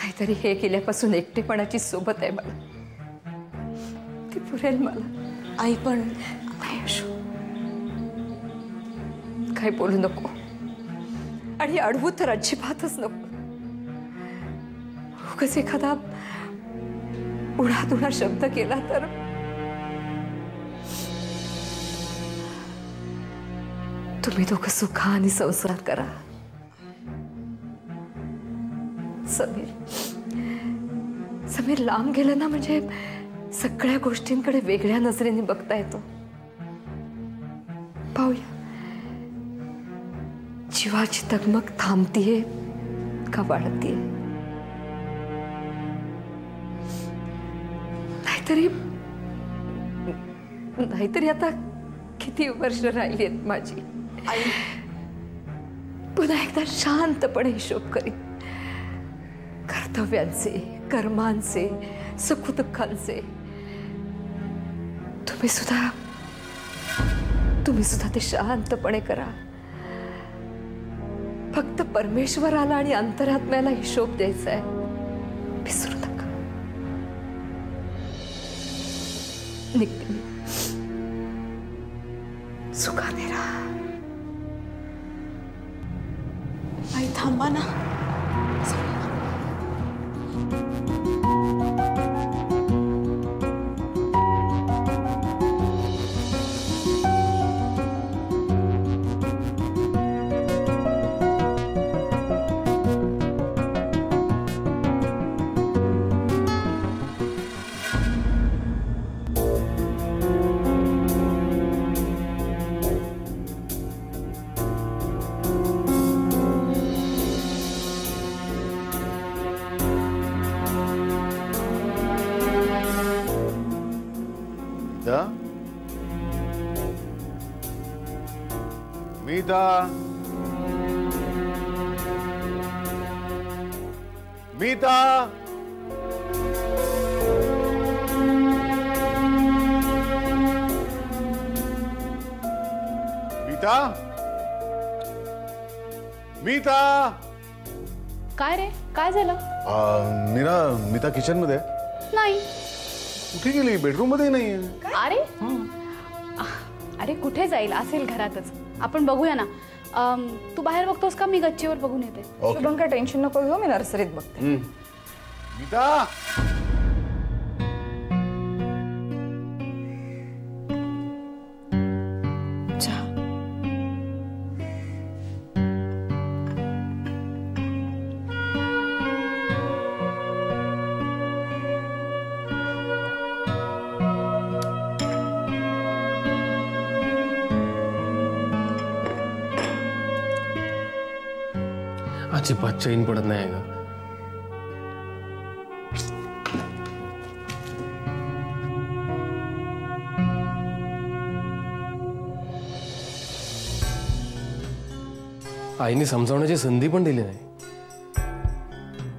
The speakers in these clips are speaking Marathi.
नाहीतरी हे गेल्यापासून एकटेपणाची सोबत आहे मला, ती पुरेल मला। आई पण नाही अशू, काही बोलू नको आणि अडवू तर अजिबातच नको। उगाच एखादा उडादुडा शब्द केला तर तुम्ही दोघं सुखाने संसार करा। समीर लांब गेलं ना म्हणजे सगळ्या गोष्टींकडे वेगळ्या नजरेने बघता येतो। पाहूया जीवाची तगमग थांबतीये का वाढतीये। नाहीतरी आता किती वर्ष राहिली आहेत माझी। आई पुन्हा एकदा शांतपणे हिशोब करीन, कर्तव्यांचे, कर्मांचे, सुखदुःखांचे। तुम्ही सुद्धा ते शांतपणे करा। फक्त परमेश्वराला आणि अंतरात्म्याला हिशोब द्यायचा आहे, विसरू नका। निघते मी, सुखाने राहा। आई थांबा ना। मीता, मीता, मीता, मीता। काय रे, काय झालं? मीता किचन मध्ये नाही। कुठे गेली? बेडरूम मध्ये नाहीये। अरे अरे कुठे जाईल, असेल घरातच। आपण बघूया ना। तू बाहेर बघतोस का? मी गच्चीवर बघून येते। शुभम काय टेन्शन नको घेऊ, मी नर्सरीत बघते। मीता, अजिबात चैन पडत नाही ग। आईने समजावण्याची संधी पण दिली नाही।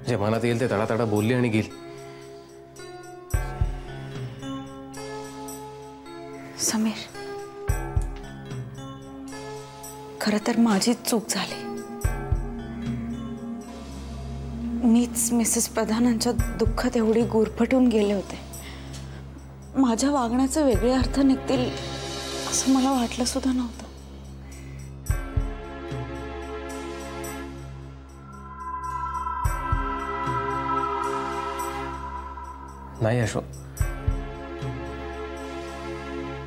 जे मनात येईल ते तडातडा बोलली आणि गेली। समीर, खरं तर माझीच चूक झाली। मीच मिसेस प्रधानांच्या दुःखात एवढी गुरफटून गेले होते। माझ्या वागण्याचे वेगळे अर्थ निघतील असं मला वाटलं सुद्धा नव्हतं। नाही अशोक,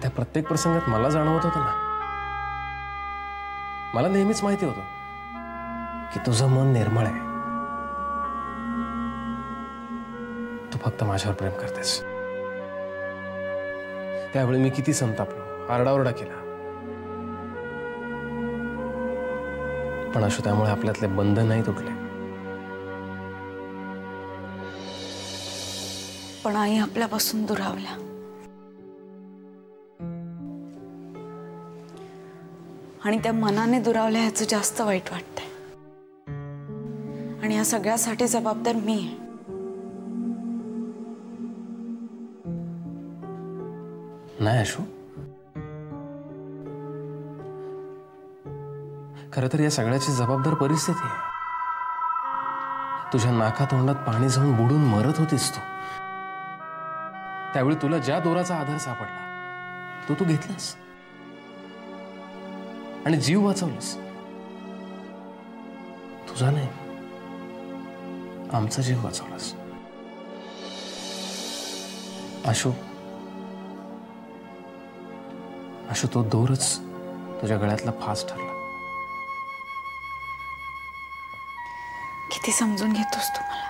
त्या प्रत्येक प्रसंगात मला जाणवत होतं ना, मला नेहमीच माहिती होतं की तुझं मन निर्मळ आहे। तू फक्त माझ्यावर प्रेम करतेस। त्यावेळी मी किती संतापलो, आरडाओरडा केला, पण अशोक त्यामुळे आपल्यातले बंध नाही तुटले। पण आई आपल्यापासून दुरावल्या। आणि त्या मनाने दुरावल्या ह्याचं जास्त वाईट वाटतंय। आणि या सगळ्यासाठी जबाबदार मी आहे। नाही अशोक, खरं तर या सगळ्याची जबाबदार परिस्थिती आहे। तुझ्या नाकातोंडात पाणी जाऊन बुडून मरत होतीस तू. त्यावेळी तुला ज्या दोराचा आधार सापडला तो तू घेतलास आणि जीव वाचवलास. तुझा नाही, आमचा जीव वाचवलास. आशू, तो दोरच तुझ्या गळ्यातला फास ठरला. किती समजून घेतोस तू मला.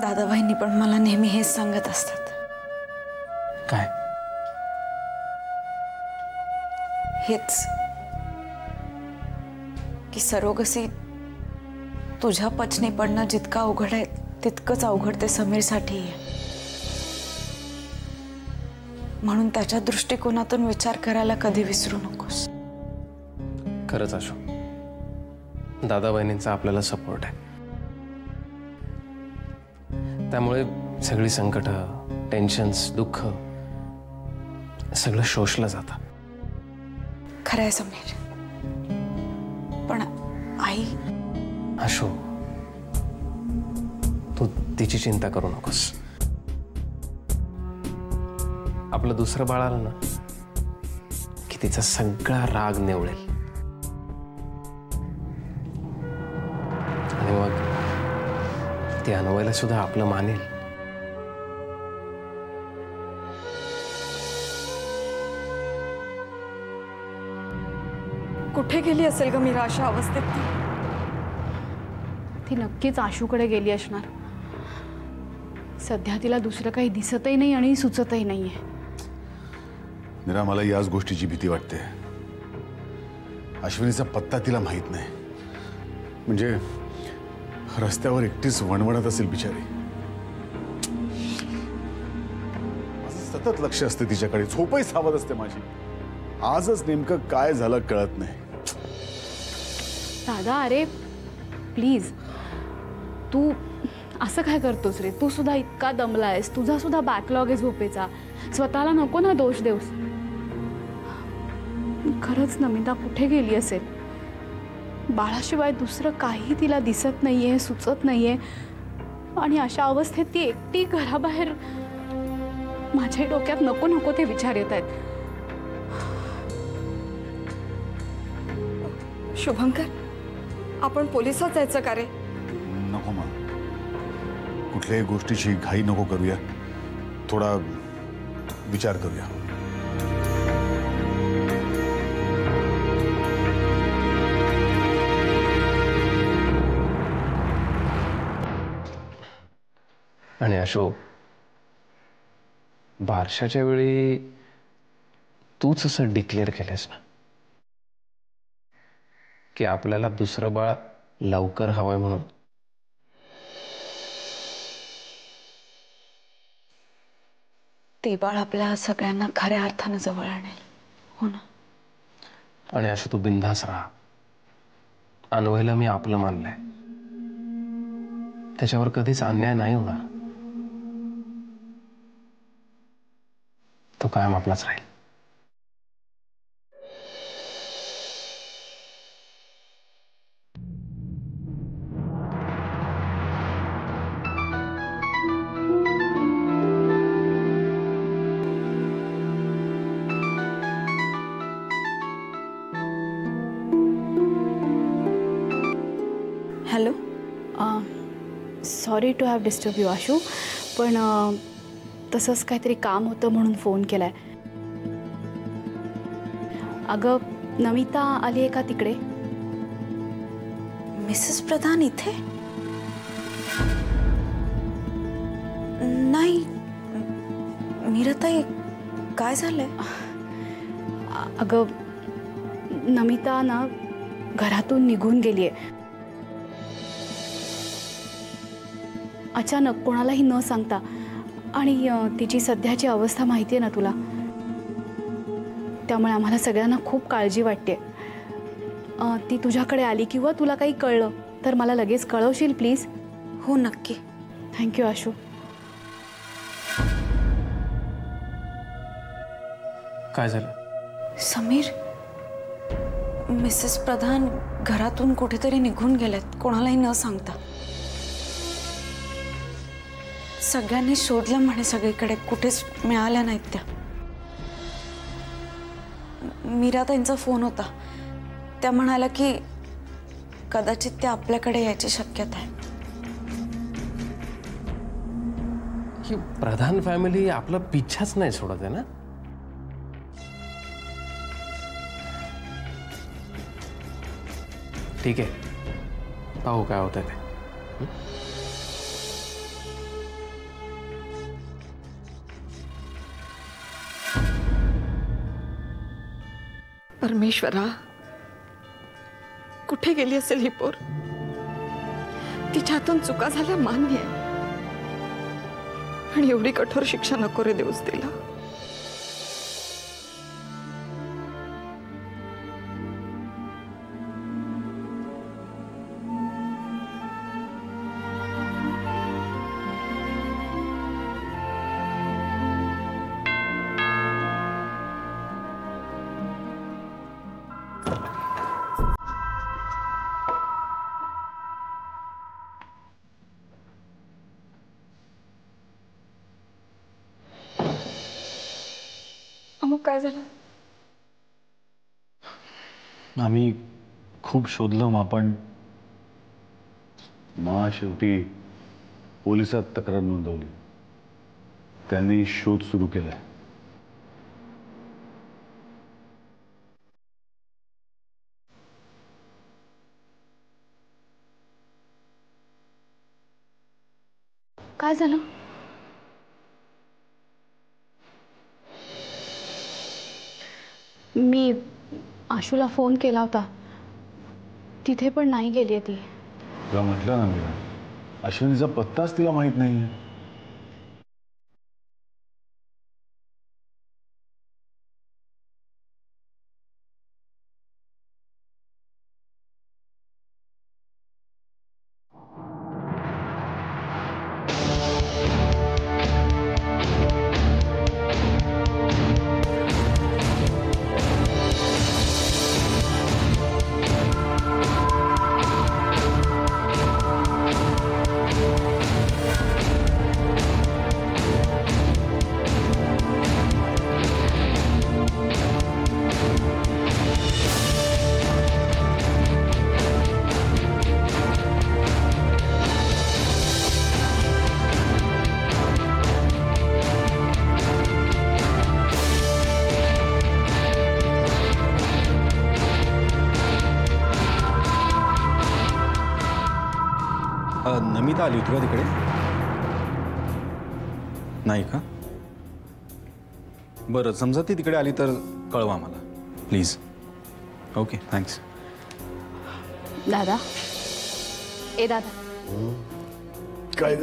दादाबाईंनी पण मला नेहमी हेच सांगत असतात. काय? हेच की सरोगसी तुझ्या पचनी पडणं जितकं अवघड आहे तितकंच अवघड ते समीरसाठी आहे. म्हणून त्याच्या दृष्टिकोनातून विचार करायला कधी विसरू नकोस. खरंच आशू, दादाबाईंचा आपल्याला सपोर्ट आहे. त्यामुळे सगळी संकट, टेन्शन्स, दुःख सगळं शोषलं जातं. खरं आहे समीर, पण आई. आशू, तू तिची चिंता करू नकोस. आपलं दुसरं बाळ आलं ना की तिचा सगळा राग निवळेल आणि मग ती अन्वयला सुद्धा आपलं मानेल. कुठे गेली असेल ग मीरा अशा अवस्थेत? ती नक्कीच आशूकडे गेली असणार. सध्या तिला दुसरं काही दिसतही नाही आणि सुचतही नाहीये. मीरा, मला याच गोष्टीची भीती वाटते. अश्विनीचा पत्ता तिला माहित नाही, म्हणजे रस्त्यावर एकटीच वणवणत असेल बिचारी. माझं सतत लक्ष असते तिच्याकडे, झोपही सावध असते माझी. आजच नेमकं काय झालं कळत नाही. दादा, अरे प्लीज, तू असं काय करतोस रे? तू सुद्धा इतका दमलायस, तुझा सुद्धा बॅकलॉग आहे झोपेचा. स्वतःला नको ना दोष देऊस. खरंच नमिता कुठे गेली असेल? बाळाशिवाय दुसरं काही तिला दिसत नाहीये, सुचत नाहीये. आणि अशा अवस्थेत ती एकटी घराबाहेर. माझ्या डोक्यात नको नको ते विचार येत आहेत. शुभंकर, आपण पोलिसात जायचं का रे? नको मा, कुठल्याही गोष्टीची घाई नको करूया. थोडा विचार करूया. आणि अशोक, बारशाच्या वेळी तूच असं डिक्लेअर केलंस ना की आपल्याला दुसरं बाळ लवकर हवंय म्हणून. ते बाळ आपल्या सगळ्यांना खऱ्या अर्थानं जवळ आणेल. हो ना? आणि असं तू बिनधास्त राहा. अन्वयला मी आपलं मानलंय, त्याच्यावर कधीच अन्याय नाही होणार. तो कायम आपलाच राहील. Hello. Sorry to have disturb you Ashu, पण तसंच काहीतरी काम होतं म्हणून फोन केलाय. अगं, नमिता आली आहे का तिकडे? मिसेस प्रधान इथे नाही. मीराताई, काय झालंय? अगं, नमिता ना घरातून निघून गेली आहे अचानक, कोणालाही न सांगता. आणि तिची सध्याची अवस्था माहिती आहे ना तुला, त्यामुळे आम्हाला सगळ्यांना खूप काळजी वाटते. ती तुझ्याकडे आली किंवा तुला काही कळलं तर मला लगेच कळवशील प्लीज? हो, नक्की. थँक्यू आशू. काय झालं? समीर, मिसेस प्रधान घरातून कुठेतरी निघून गेलेत, कोणालाही न सांगता. सगळ्यांनी शोधलं म्हणे सगळीकडे, कुठेच मिळाल्या नाहीत त्या. मीराताईंचा फोन होता, त्या म्हणाल्या की कदाचित त्या आपल्याकडे यायची शक्यता आहे. ही प्रधान फॅमिली आपला पिच्छाच नाही सोडत आहे ना. ठीक आहे, पाहू काय होतं ते. परमेश्वरा, कुठे गेली असेल ही पोर? तिच्या हातून चुका झाल्या मान्य आहे, पण एवढी कठोर शिक्षा नको रे देऊस तिला. मग काय झालं? आम्ही खूप शोधलं मग, पण शेवटी पोलिसात तक्रार नोंदवली. त्यांनी शोध सुरू केलाय. काय झालं? मी आशूला फोन केला होता, तिथे पण नाही गेली ती. तुला म्हटलं ना मी, अश्विनीचा पत्ताच तिला माहित नाहीये. नमिता आली होती का तिकडे? नाही का? बरं, समजा ती तिकडे आली तर कळवा मला प्लीज. Okay, thanks. दादा, ए दादा, काय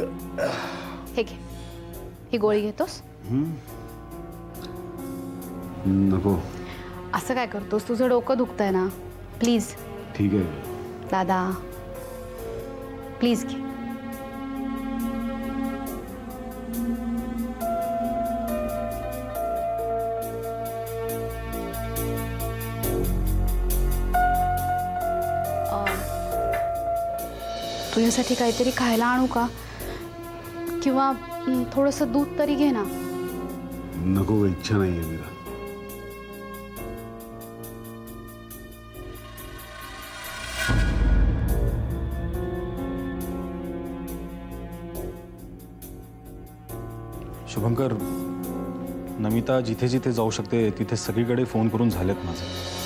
हे घे, ही गोळी घेतोस? नको. असं काय करतोस? तुझं डोकं दुखतंय ना. प्लीज. ठीक आहे दादा, प्लीज घे. तुझ्यासाठी काहीतरी खायला आणू का? किंवा थोडंसं दूध तरी घे ना. नको, इच्छा नाहीये मीरा. शुभंकर, नमिता जिथे जिथे जाऊ शकते तिथे सगळीकडे फोन करून झालेत माझे.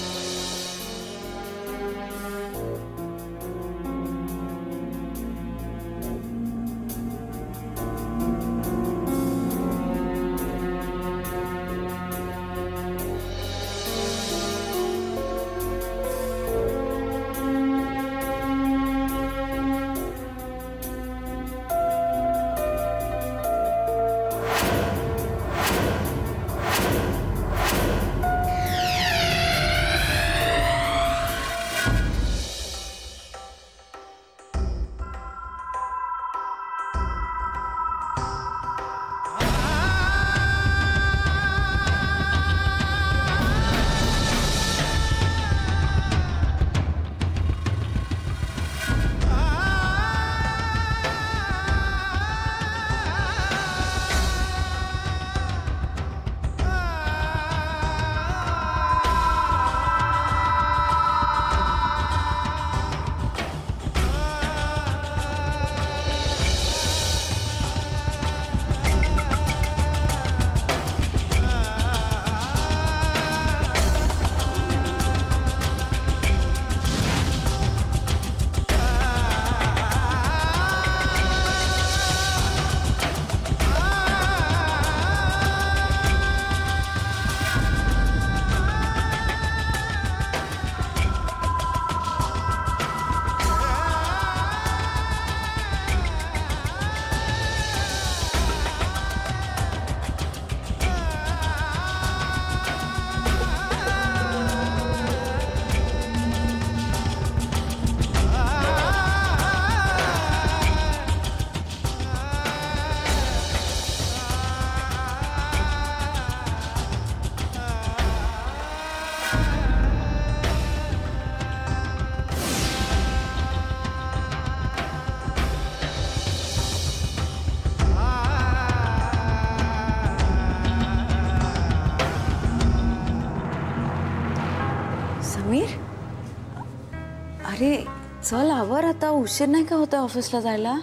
अरे चल आवर आता, उशीर नाही का होतोय ऑफिसला जायला?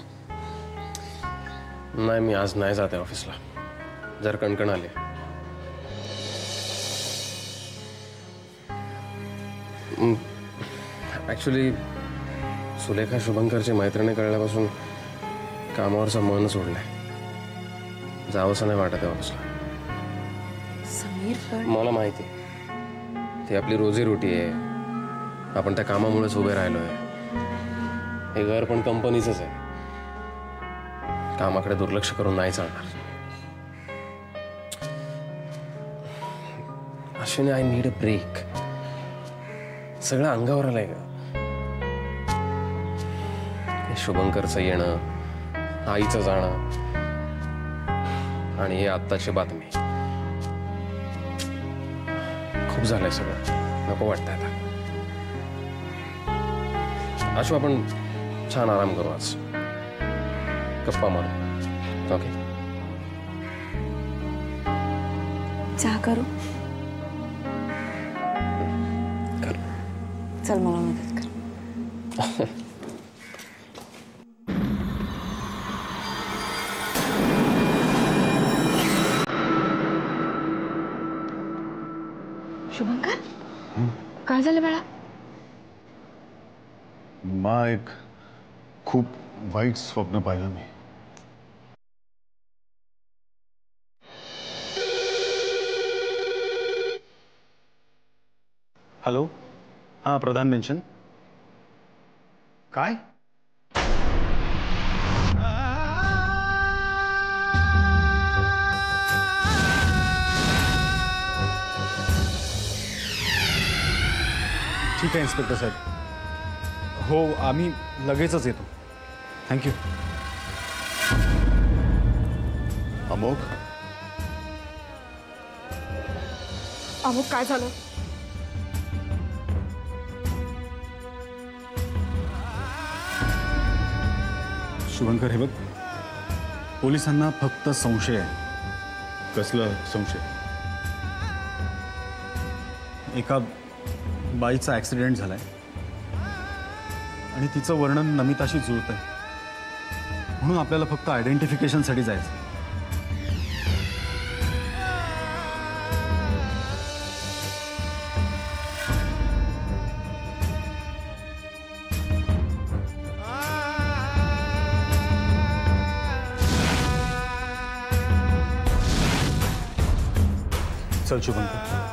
नाही, मी आज नाही जाते ऑफिसला. जर कणकण आले. ऍक्च्युली सुलेखा शुभंकरची मैत्रिणी कळल्यापासून कामावरचं मन सोडलंय. जावंसं नाही वाटत आहे ऑफिसला. समीर पण मला माहिती ती आपली रोजीरोटी आहे. आपण त्या कामामुळेच उभे राहिलोय. हे घर पण कंपनीचंच आहे. कामाकडे दुर्लक्ष करून नाही चालणार. Ashwini, I need a break. सगळं अंगावर आलंय का? शुभंकरचं येणं, आईचं जाणं आणि हे आत्ताची बातमी. खूप झालंय सगळं. नको वाटतंय आता. आशू, आपण छान आराम करू आज. गप्पा मारू. ओके? चहा करू? करू. चल मला मदत कर. शुभंकर, काय झालं बाळा? एक खूप वाईट स्वप्न पाहिलं मी. हॅलो, हां प्रधान मेन्शन. काय? ठीक आहे इन्स्पेक्टर साहेब. हो, आम्ही लगेचच येतो. थँक्यू. अमोघ, अमुक काय झालं? शुभंकर, हे बघ, पोलिसांना फक्त संशय आहे. कसला संशय? एका बाईचा ॲक्सिडेंट झालाय आणि तिचं वर्णन नमिताशी जुळत आहे. म्हणून आपल्याला फक्त आयडेंटिफिकेशनसाठी जायचं. चल शुभंकर.